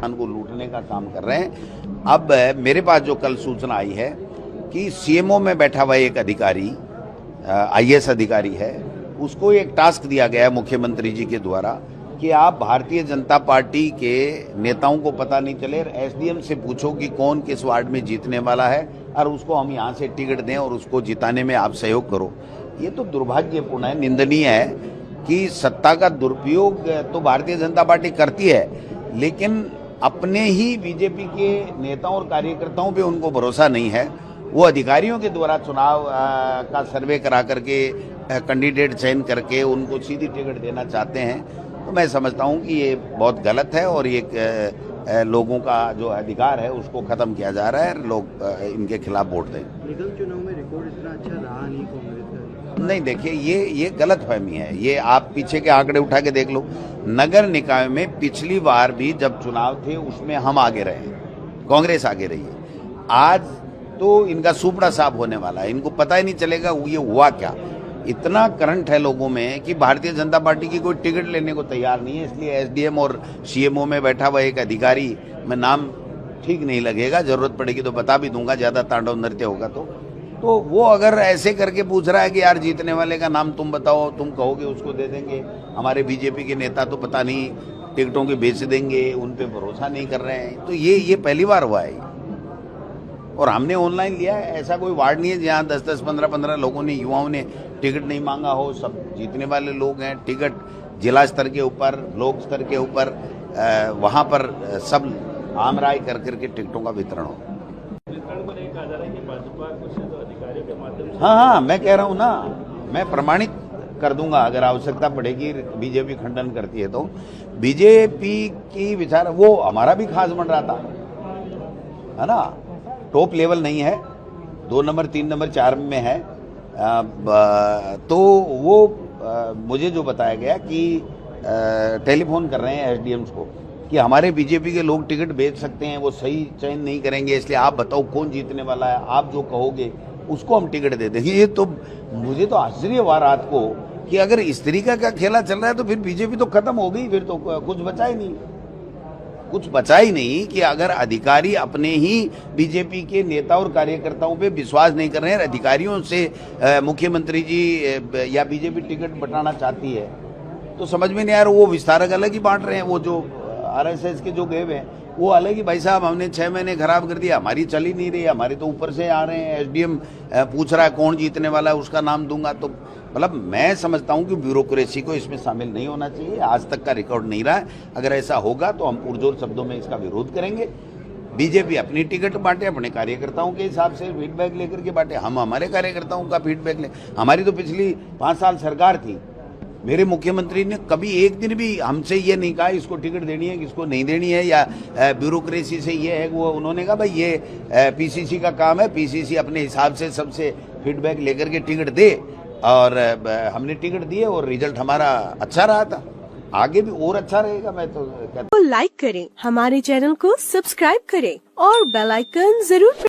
को लूटने का काम कर रहे हैं। अब मेरे पास जो कल सूचना आई है कि सीएमओ में बैठा हुआ एक अधिकारी, आईएएस अधिकारी है, उसको एक टास्क दिया गया है मुख्यमंत्री जी के द्वारा कि आप भारतीय जनता पार्टी के नेताओं को पता नहीं चले, एसडीएम से पूछो कि कौन किस वार्ड में जीतने वाला है और उसको हम यहाँ से टिकट दें और उसको जिताने में आप सहयोग करो। ये तो दुर्भाग्यपूर्ण है, निंदनीय है कि सत्ता का दुरुपयोग तो भारतीय जनता पार्टी करती है, लेकिन अपने ही बीजेपी के नेताओं और कार्यकर्ताओं पे उनको भरोसा नहीं है। वो अधिकारियों के द्वारा चुनाव का सर्वे करा करके कैंडिडेट चयन करके उनको सीधी टिकट देना चाहते हैं। तो मैं समझता हूं कि ये बहुत गलत है और ये लोगों का जो अधिकार है उसको खत्म किया जा रहा है। लोग इनके खिलाफ वोट दें। निगम चुनाव में रिकॉर्ड इतना अच्छा रहा नहीं कांग्रेस का। नहीं, देखिए ये गलत फहमी है। ये आप पीछे के आंकड़े उठा के देख लो। नगर निकाय में पिछली बार भी जब चुनाव थे उसमें हम आगे रहे, कांग्रेस आगे रही है। आज तो इनका सुपड़ा साफ होने वाला है, इनको पता ही नहीं चलेगा ये हुआ क्या। इतना करंट है लोगों में कि भारतीय जनता पार्टी की कोई टिकट लेने को तैयार नहीं है। इसलिए एसडीएम और सीएमओ में बैठा हुआ एक अधिकारी, मैं नाम ठीक नहीं लगेगा, जरूरत पड़ेगी तो बता भी दूंगा, ज्यादा तांडव नृत्य होगा तो वो अगर ऐसे करके पूछ रहा है कि यार जीतने वाले का नाम तुम बताओ, तुम कहोगे उसको दे देंगे। हमारे बीजेपी के नेता तो पता नहीं टिकटों के बेच देंगे, उन पे भरोसा नहीं कर रहे हैं। तो ये पहली बार हुआ है और हमने ऑनलाइन लिया है। ऐसा कोई वार्ड नहीं है जहाँ 10-10, 15-15 लोगों ने, युवाओं ने टिकट नहीं मांगा हो। सब जीतने वाले लोग हैं। टिकट जिला स्तर के ऊपर, ब्लॉक स्तर के ऊपर, वहाँ पर सब आम राय कर करके टिकटों का वितरण हो। हाँ, मैं कह रहा हूँ ना, मैं प्रमाणित कर दूंगा अगर आवश्यकता पड़ेगी। बीजेपी खंडन करती है तो बीजेपी की विचार, वो हमारा भी खास बन रहा था, है ना। टॉप लेवल नहीं है, 2 नंबर 3 नंबर 4 में है। तो वो मुझे जो बताया गया कि टेलीफोन कर रहे हैं एसडीएम्स को कि हमारे बीजेपी के लोग टिकट बेच सकते हैं, वो सही चयन नहीं करेंगे, इसलिए आप बताओ कौन जीतने वाला है, आप जो कहोगे उसको हम टिकट दे देंगे। ये तो मुझे तो आश्चर्य हुआ रात को कि अगर इस तरीका का खेला चल रहा है तो फिर बीजेपी तो खत्म हो गई, फिर तो कुछ बचा ही नहीं। कुछ बचा ही नहीं कि अगर अधिकारी अपने ही बीजेपी के नेता और कार्यकर्ताओं पे विश्वास नहीं कर रहे हैं, अधिकारियों से मुख्यमंत्री जी या बीजेपी टिकट बटाना चाहती है, तो समझ में नहीं आ रहा। वो विस्तारक अलग ही बांट रहे हैं, वो जो आरएसएस के जो गए हैं वो अलग ही, भाई साहब हमने 6 महीने खराब कर दिया, हमारी चल ही नहीं रही, हमारी तो ऊपर से आ रहे हैं। एसडीएम पूछ रहा है कौन जीतने वाला है, उसका नाम दूंगा। तो मतलब मैं समझता हूं कि ब्यूरोक्रेसी को इसमें शामिल नहीं होना चाहिए। आज तक का रिकॉर्ड नहीं रहा है। अगर ऐसा होगा तो हम पुरजोर शब्दों में इसका विरोध करेंगे। बीजेपी अपनी टिकट बांटे, अपने कार्यकर्ताओं के हिसाब से फीडबैक लेकर के बांटे, हम हमारे कार्यकर्ताओं का फीडबैक ले। हमारी तो पिछली 5 साल सरकार थी, मेरे मुख्यमंत्री ने कभी एक दिन भी हमसे ये नहीं कहा इसको टिकट देनी है, किसको नहीं देनी है, या ब्यूरोक्रेसी से ये है वो। उन्होंने कहा भाई ये पीसीसी का काम है, पीसीसी अपने हिसाब से सबसे फीडबैक लेकर के टिकट दे, और हमने टिकट दिए और रिजल्ट हमारा अच्छा रहा था। आगे भी और अच्छा रहेगा। मैं तो कहता हूं लाइक करें, हमारे चैनल को सब्सक्राइब करें और बेल आइकन जरूर